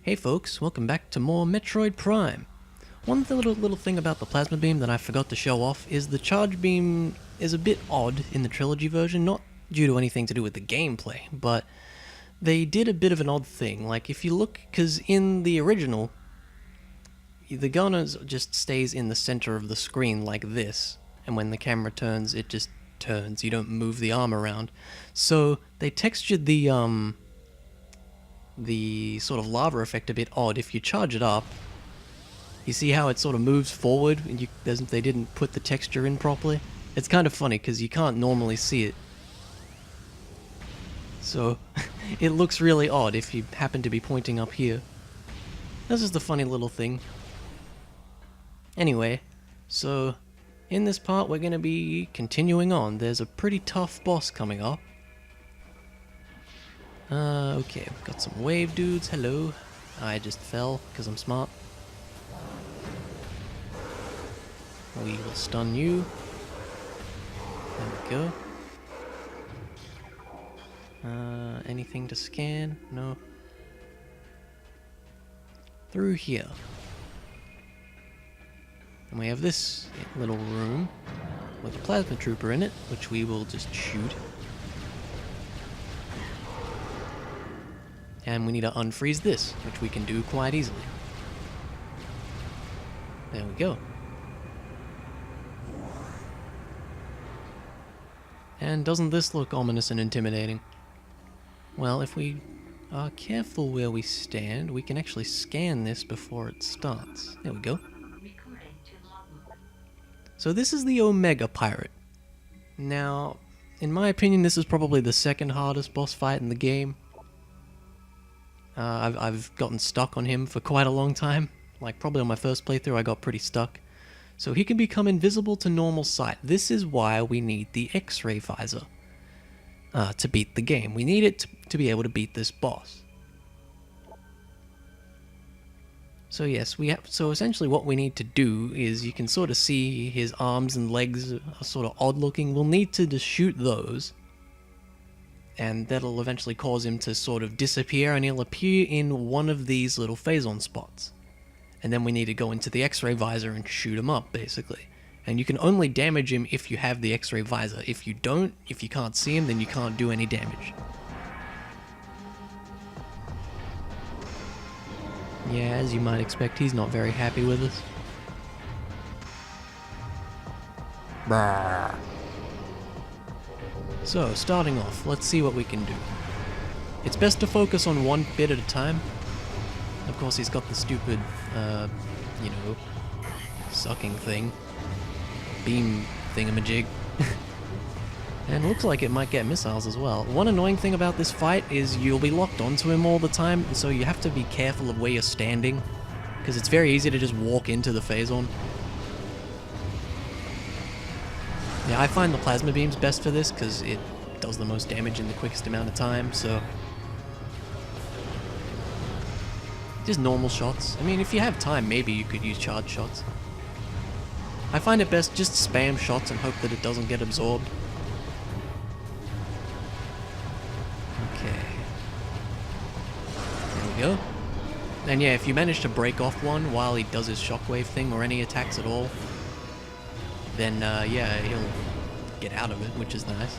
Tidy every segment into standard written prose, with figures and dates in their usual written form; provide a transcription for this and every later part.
Hey folks, welcome back to more Metroid Prime. One little thing about the plasma beam that I forgot to show off is the charge beam is a bit odd in the trilogy version, not due to anything to do with the gameplay, but they did a bit of an odd thing. Like if you look, because in the original, the gun just stays in the center of the screen like this, and when the camera turns, it just turns. You don't move the arm around. So they textured the sort of lava effect a bit odd. If you charge it up, you see how it sort of moves forward, and they didn't put the texture in properly. It's kind of funny because you can't normally see it. So it looks really odd if you happen to be pointing up here. This is the funny little thing. Anyway, so in this part we're going to be continuing on. There's a pretty tough boss coming up. Okay, we've got some wave dudes. Hello. I just fell because I'm smart. We will stun you. There we go. Anything to scan? No. Through here. And we have this little room with a plasma trooper in it, which we will just shoot. And we need to unfreeze this, which we can do quite easily. There we go. And doesn't this look ominous and intimidating? Well, if we are careful where we stand, we can actually scan this before it starts. There we go. So this is the Omega Pirate. Now, in my opinion, this is probably the second hardest boss fight in the game. I've gotten stuck on him for quite a long time. Like, probably on my first playthrough I got pretty stuck. So he can become invisible to normal sight. This is why we need the X-ray visor to beat the game. We need it to be able to beat this boss. So yes, so essentially what we need to do is, you can sort of see his arms and legs are sort of odd looking. We'll need to just shoot those. And that'll eventually cause him to sort of disappear, and he'll appear in one of these little phazon spots. And then we need to go into the X-ray visor and shoot him up, basically. And you can only damage him if you have the X-ray visor. If you don't, if you can't see him, then you can't do any damage. Yeah, as you might expect, he's not very happy with us. Brrr. So, starting off, let's see what we can do. It's best to focus on one bit at a time. Of course, he's got the stupid, you know, sucking thing. Beam thingamajig. And looks like it might get missiles as well. One annoying thing about this fight is you'll be locked onto him all the time, so you have to be careful of where you're standing, because it's very easy to just walk into the phazon. Yeah, I find the plasma beam's best for this, because it does the most damage in the quickest amount of time, so... just normal shots. I mean, if you have time, maybe you could use charge shots. I find it best just spam shots and hope that it doesn't get absorbed. Okay. There we go. And yeah, if you manage to break off one while he does his shockwave thing, or any attacks at all, then yeah, he'll get out of it, which is nice.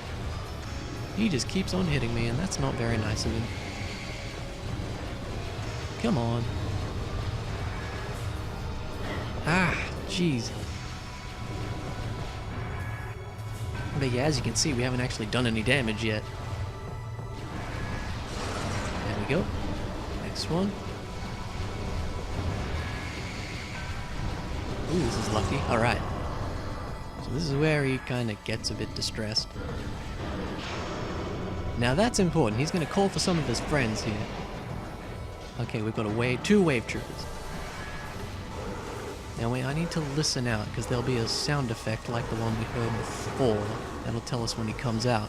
He just keeps on hitting me, and that's not very nice of him. Come on. Ah, jeez. But yeah, as you can see, we haven't actually done any damage yet. There we go. Next one. Ooh, this is lucky. Alright. So this is where he kind of gets a bit distressed. Now that's important. He's going to call for some of his friends here. Okay, we've got two wave troopers. Now I need to listen out, because there'll be a sound effect like the one we heard before. That'll tell us when he comes out.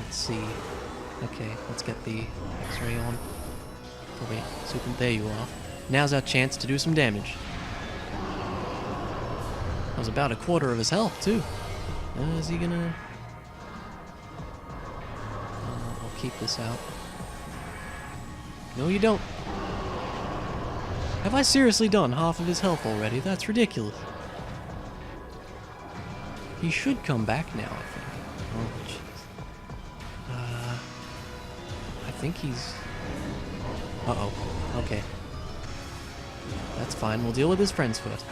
Let's see. Okay, let's get the X-ray on. Oh wait, super, there you are. Now's our chance to do some damage. That was about a quarter of his health, too. Is he gonna... keep this out. No, you don't. Have I seriously done half of his health already? That's ridiculous. He should come back now, I think. Oh, jeez. I think he's... Uh-oh. Okay. That's fine. We'll deal with his friends first.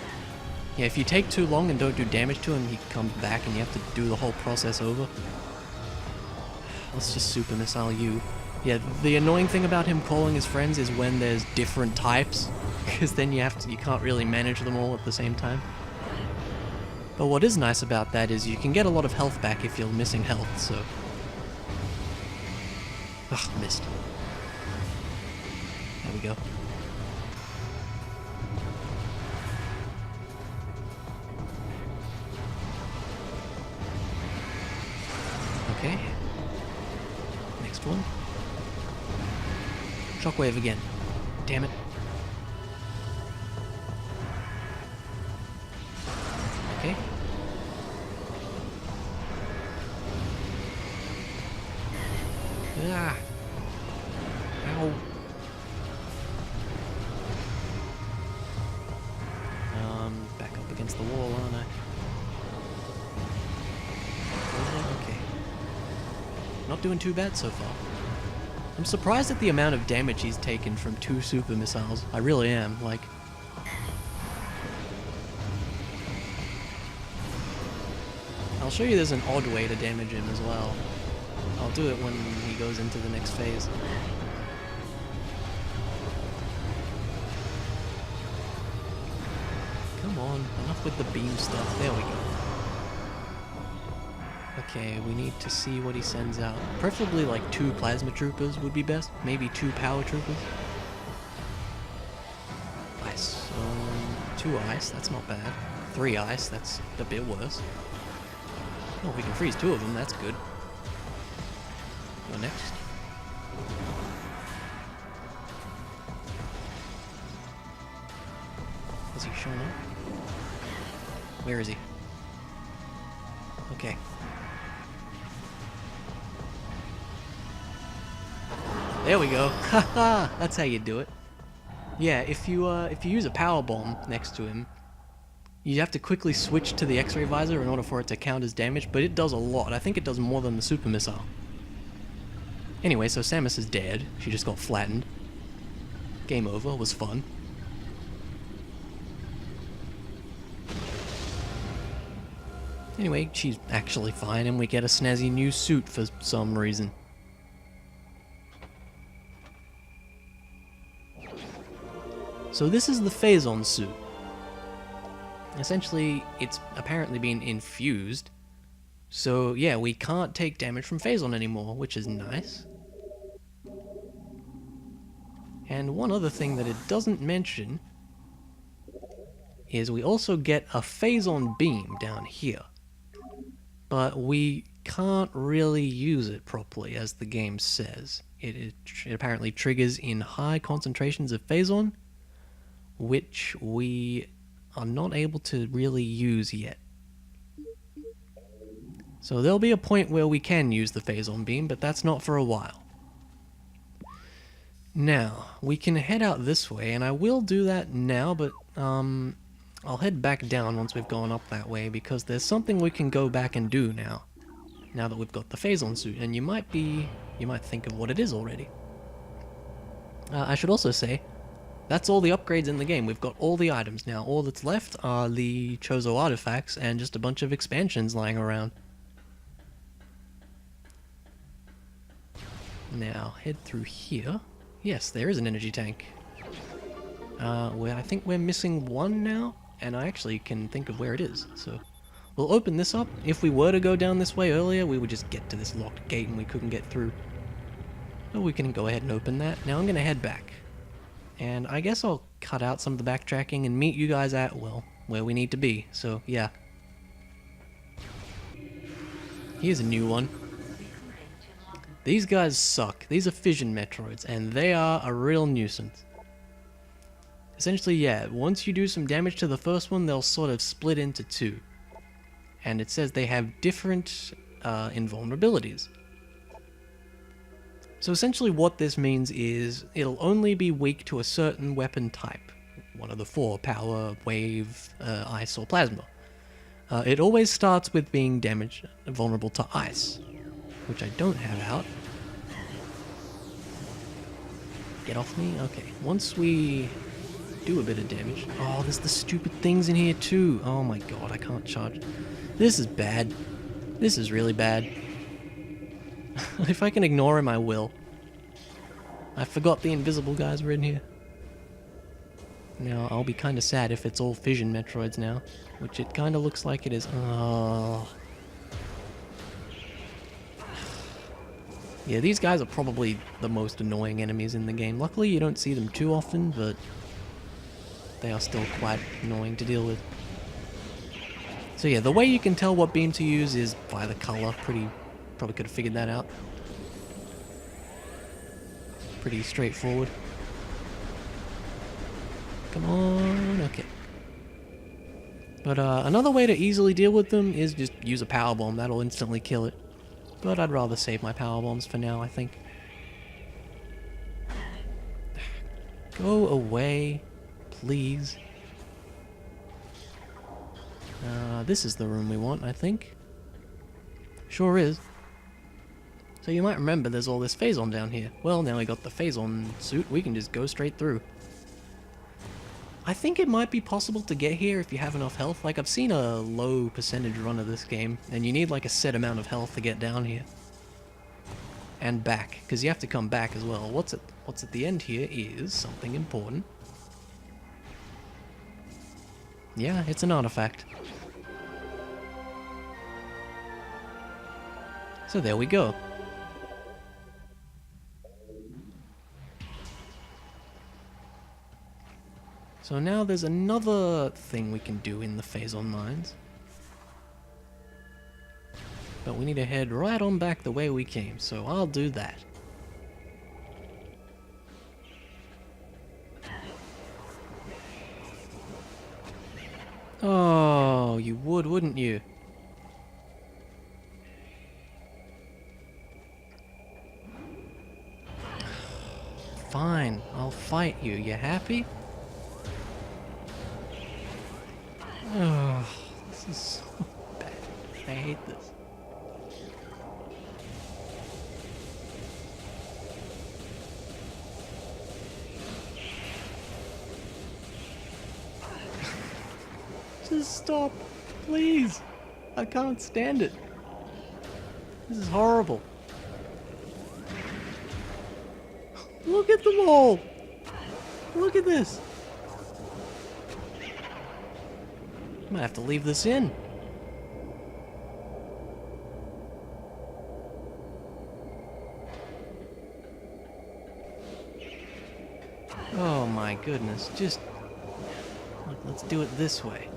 Yeah, if you take too long and don't do damage to him, he comes back and you have to do the whole process over. Let's just super missile you. Yeah, the annoying thing about him calling his friends is when there's different types, because then you can't really manage them all at the same time. But what is nice about that is you can get a lot of health back if you're missing health, so... Ugh, missed. There we go. Okay. Next one. Shockwave again. Damn it. Okay. Ah. Ow. Back up against the wall, aren't I? Okay. Not doing too bad so far. I'm surprised at the amount of damage he's taken from 2 super missiles. I really am, like... I'll show you there's an odd way to damage him as well. I'll do it when he goes into the next phase. Come on, enough with the beam stuff. There we go. Okay, we need to see what he sends out. Preferably like 2 plasma troopers would be best. Maybe 2 power troopers. Ice. 2 ice, that's not bad. 3 ice, that's a bit worse. Oh, we can freeze 2 of them, that's good. Go next. Has he shown up? Where is he? Okay. There we go. Haha, that's how you do it. Yeah, if you use a power bomb next to him, you have to quickly switch to the X-ray visor in order for it to count as damage, but it does a lot. I think it does more than the super missile. Anyway, so Samus is dead. She just got flattened. Game over. Was fun. Anyway, she's actually fine, and we get a snazzy new suit for some reason. So this is the Phazon suit. Essentially, it's apparently been infused. So yeah, we can't take damage from Phazon anymore, which is nice. And one other thing that it doesn't mention is we also get a Phazon beam down here. But we can't really use it properly, as the game says. It apparently triggers in high concentrations of Phazon, which we are not able to really use yet. So there'll be a point where we can use the Phazon beam, but that's not for a while. Now, we can head out this way, and I will do that now, but I'll head back down once we've gone up that way, because there's something we can go back and do now that we've got the Phazon suit, and you might think of what it is already. I should also say, that's all the upgrades in the game. We've got all the items now. All that's left are the Chozo artifacts and just a bunch of expansions lying around. Now, head through here. Yes, there is an energy tank. I think we're missing one now, and I actually can think of where it is. So, we'll open this up. If we were to go down this way earlier, we would just get to this locked gate and we couldn't get through. But we can go ahead and open that. Now I'm going to head back. And I guess I'll cut out some of the backtracking and meet you guys at, well, where we need to be. So, yeah. Here's a new one. These guys suck. These are Fission Metroids, and they are a real nuisance. Essentially, yeah, once you do some damage to the first one, they'll sort of split into 2. And it says they have different invulnerabilities. So essentially what this means is it'll only be weak to a certain weapon type. One of the four: power, wave, ice, or plasma. It always starts with being vulnerable to ice, which I don't have out. Get off me? Okay. Once we do a bit of damage... Oh, there's the stupid things in here too. Oh my god, I can't charge. This is bad. This is really bad. If I can ignore him, I will. I forgot the invisible guys were in here. Now, I'll be kind of sad if it's all Fission Metroids now, which it kind of looks like it is. Oh. Yeah, these guys are probably the most annoying enemies in the game. Luckily, you don't see them too often, but they are still quite annoying to deal with. So yeah, the way you can tell what beam to use is by the color. Probably could have figured that out. Pretty straightforward. Come on, okay. But another way to easily deal with them is just use a power bomb. That'll instantly kill it. But I'd rather save my power bombs for now, I think. Go away, please. This is the room we want, I think. Sure is. So you might remember there's all this Phazon down here. Well, now we got the Phazon suit, we can just go straight through. I think it might be possible to get here if you have enough health. Like, I've seen a low percentage run of this game, and you need like a set amount of health to get down here. And back, because you have to come back as well. What's at the end here is something important. Yeah, it's an artifact. So there we go. So now there's another thing we can do in the Phazon mines. But we need to head right on back the way we came, so I'll do that. Oh, you would, wouldn't you? Fine, I'll fight you. You happy? Oh, this is so bad. I hate this. Just stop, please. I can't stand it. This is horrible. Look at them all. Look at this. I might have to leave this in. Oh my goodness, just... Look, let's do it this way.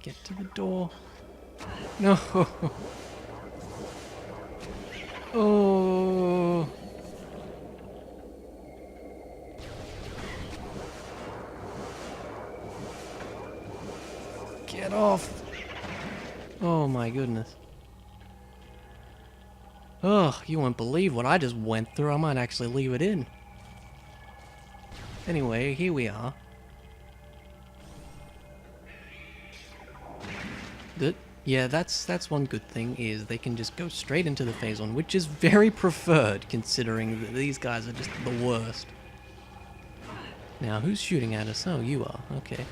Get to the door. No! Oh! Get off! Oh my goodness. Ugh, you won't believe what I just went through. I might actually leave it in. Anyway, here we are. Yeah, that's one good thing, is they can just go straight into the Phazon, which is very preferred, considering that these guys are just the worst. Now, who's shooting at us? Oh, you are. Okay.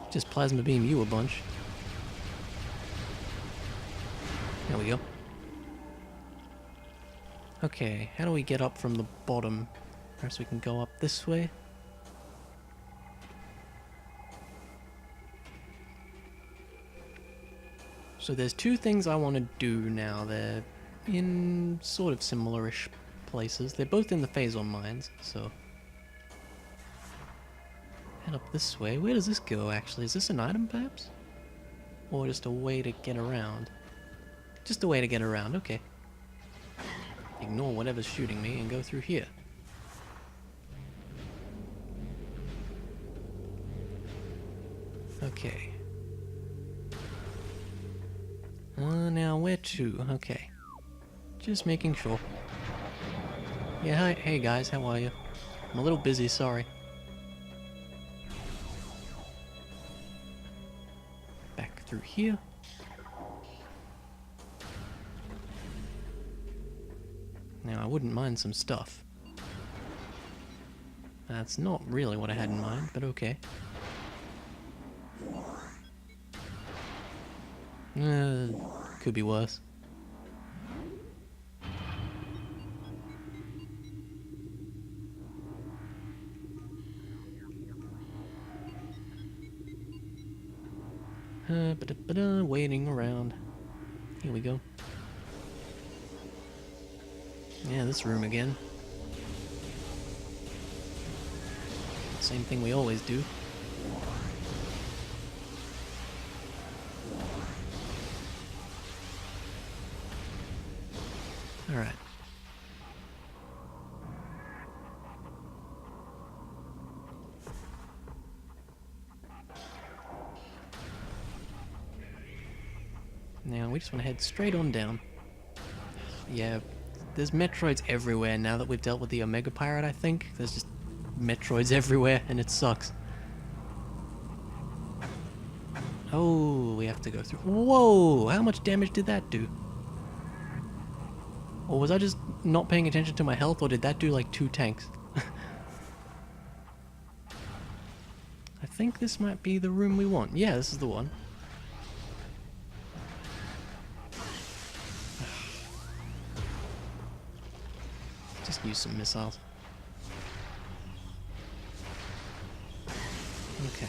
Just plasma beam you a bunch. There we go. Okay, how do we get up from the bottom? Perhaps we can go up this way? So there's two things I want to do now. They're in sort of similar-ish places. They're both in the Phazon mines, so... Head up this way. Where does this go, actually? Is this an item, perhaps? Or just a way to get around? Just a way to get around, okay. Ignore whatever's shooting me and go through here. Okay. Now where to? Okay. Just making sure. Yeah, hi, hey guys, how are you? I'm a little busy, sorry. Back through here. Now I wouldn't mind some stuff. That's not really what I had in mind, but okay. Could be worse. Waiting around. Here we go. Yeah, this room again. Same thing we always do. Alright. Now we just want to head straight on down. Yeah, there's Metroids everywhere now that we've dealt with the Omega Pirate, I think. There's just Metroids everywhere and it sucks. Oh, we have to go through. Whoa! How much damage did that do? Or was I just not paying attention to my health, or did that do like 2 tanks? I think this might be the room we want. Yeah, this is the one. Just use some missiles. Okay.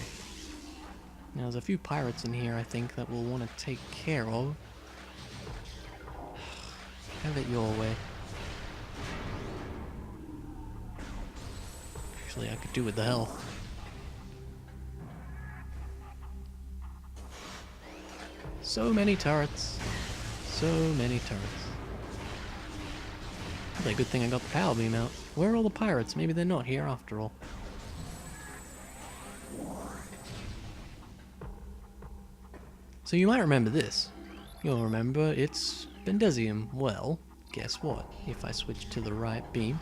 Now there's a few pirates in here, I think, that we'll want to take care of. Have it your way. Actually, I could do with the health. So many turrets. So many turrets. Probably a good thing I got the power beam out. Where are all the pirates? Maybe they're not here after all. So you might remember this. You'll remember it's Bendesium. Well, guess what? If I switch to the right beam,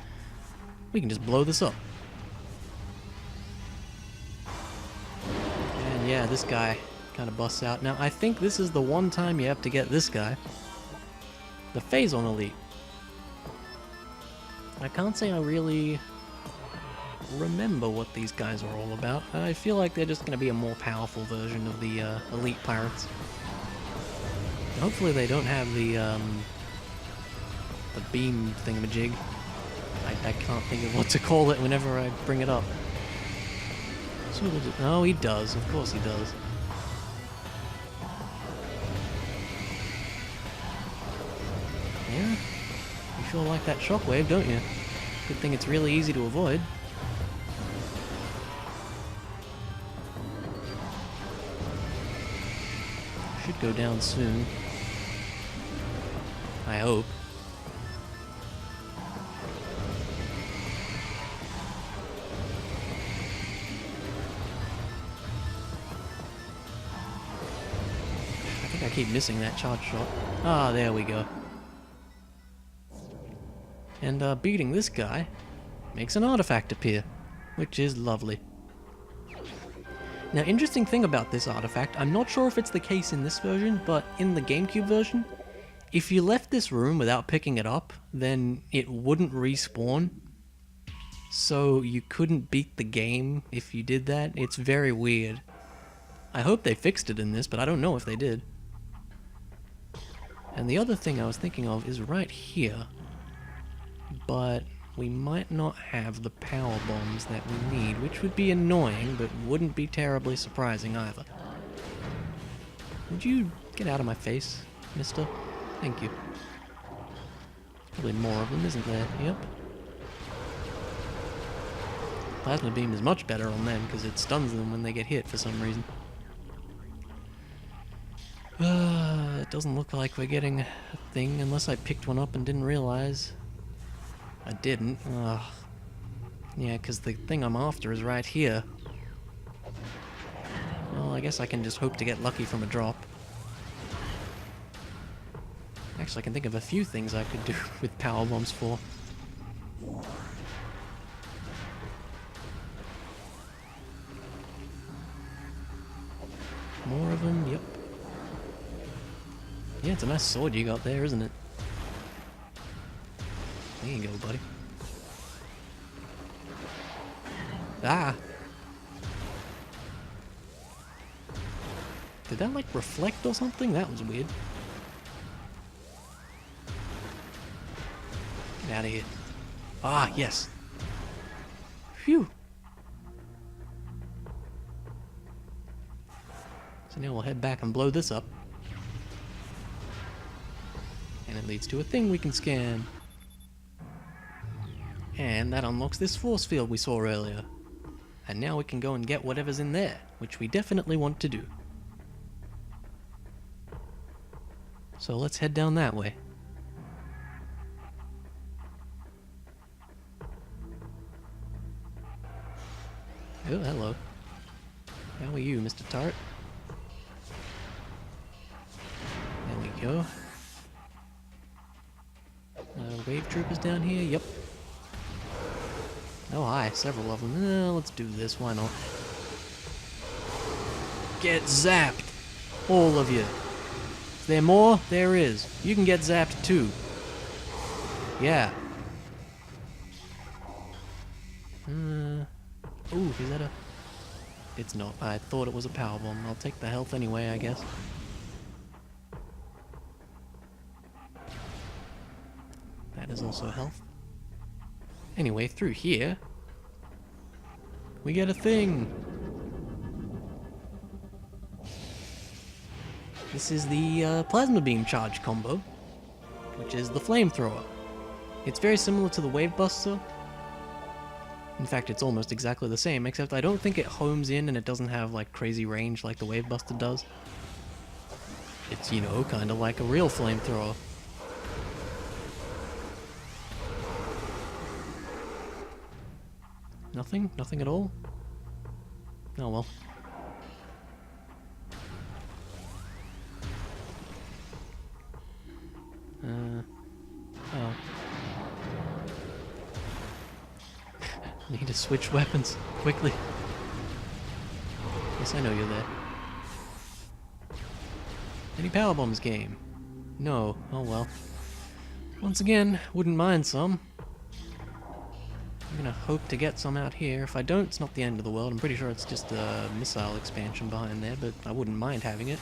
we can just blow this up. And yeah, this guy kind of busts out. Now, I think this is the one time you have to get this guy. The Phazon Elite. I can't say I really remember what these guys are all about. I feel like they're just going to be a more powerful version of the Elite Pirates. Hopefully they don't have the beam thingamajig. I can't think of what to call it whenever I bring it up. So oh, he does. Of course he does. Yeah? You sure like that shockwave, don't you? Good thing it's really easy to avoid. Should go down soon. I hope. I think I keep missing that charge shot. Ah, there we go. And beating this guy makes an artifact appear, which is lovely. Now, interesting thing about this artifact, I'm not sure if it's the case in this version, but in the GameCube version, if you left this room without picking it up, then it wouldn't respawn. So you couldn't beat the game if you did that. It's very weird. I hope they fixed it in this, but I don't know if they did. And the other thing I was thinking of is right here. But we might not have the power bombs that we need, which would be annoying, but wouldn't be terribly surprising either. Would you get out of my face, mister? Thank you. Probably more of them, isn't there? Yep. Plasma beam is much better on them, because it stuns them when they get hit for some reason. It doesn't look like we're getting a thing, unless I picked one up and didn't realize. I didn't. Yeah, because the thing I'm after is right here. Oh Well, I guess I can just hope to get lucky from a drop. Actually, I can think of a few things I could do with power bombs for. More of them, yep. Yeah, it's a nice sword you got there, isn't it? There you go, buddy. Ah! Did that, like, reflect or something? That was weird. Get out of here. Ah, yes. Phew. So now we'll head back and blow this up. And it leads to a thing we can scan. And that unlocks this force field we saw earlier. And now we can go and get whatever's in there, which we definitely want to do. So let's head down that way. Oh, hello. How are you, Mr. Tart? There we go. Wave troopers down here? Yep. Oh, hi. Several of them. Let's do this. Why not? Get zapped! All of you. Is there more? There is. You can get zapped too. Yeah. Ooh, is that a... It's not. I thought it was a power bomb. I'll take the health anyway, I guess. That is also health. Anyway, through here, we get a thing. This is the plasma beam charge combo, which is the flamethrower. It's very similar to the wave buster. In fact, it's almost exactly the same, except I don't think it homes in and it doesn't have like crazy range like the wave buster does. It's, you know, kind of like a real flamethrower. Nothing? Nothing at all? Oh well. Oh. Need to switch weapons, quickly. Yes, I know you're there. Any power bombs game? No. Oh well. Once again, wouldn't mind some. I'm gonna hope to get some out here. If I don't, it's not the end of the world. I'm pretty sure it's just a missile expansion behind there, but I wouldn't mind having it.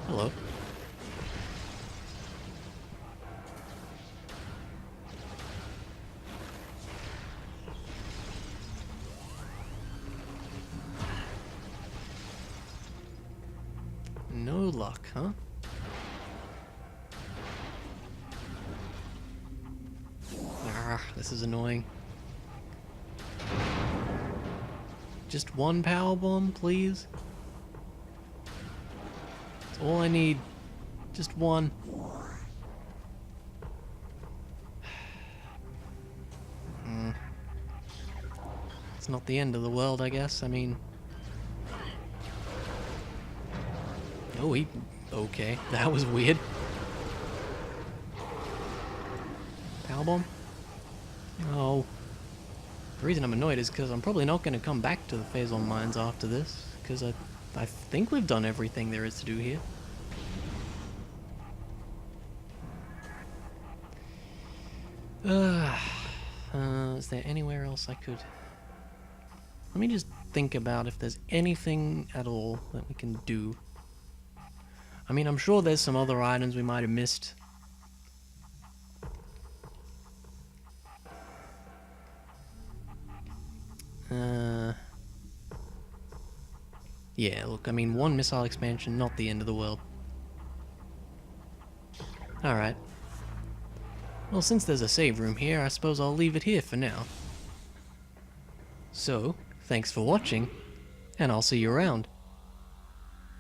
Hello. No luck, huh? Ah, this is annoying. Just one power bomb, please? That's all I need. Just one. It's not the end of the world, I guess. I mean... Oh, okay, that was weird. Power bomb? Oh. The reason I'm annoyed is because I'm probably not going to come back to the Phazon Mines after this, because I think we've done everything there is to do here. Is there anywhere else I could... Let me just think about if there's anything at all that we can do. I mean, I'm sure there's some other items we might have missed. Yeah, look, I mean, one missile expansion, not the end of the world. Alright. Well, since there's a save room here, I suppose I'll leave it here for now. So, thanks for watching, and I'll see you around.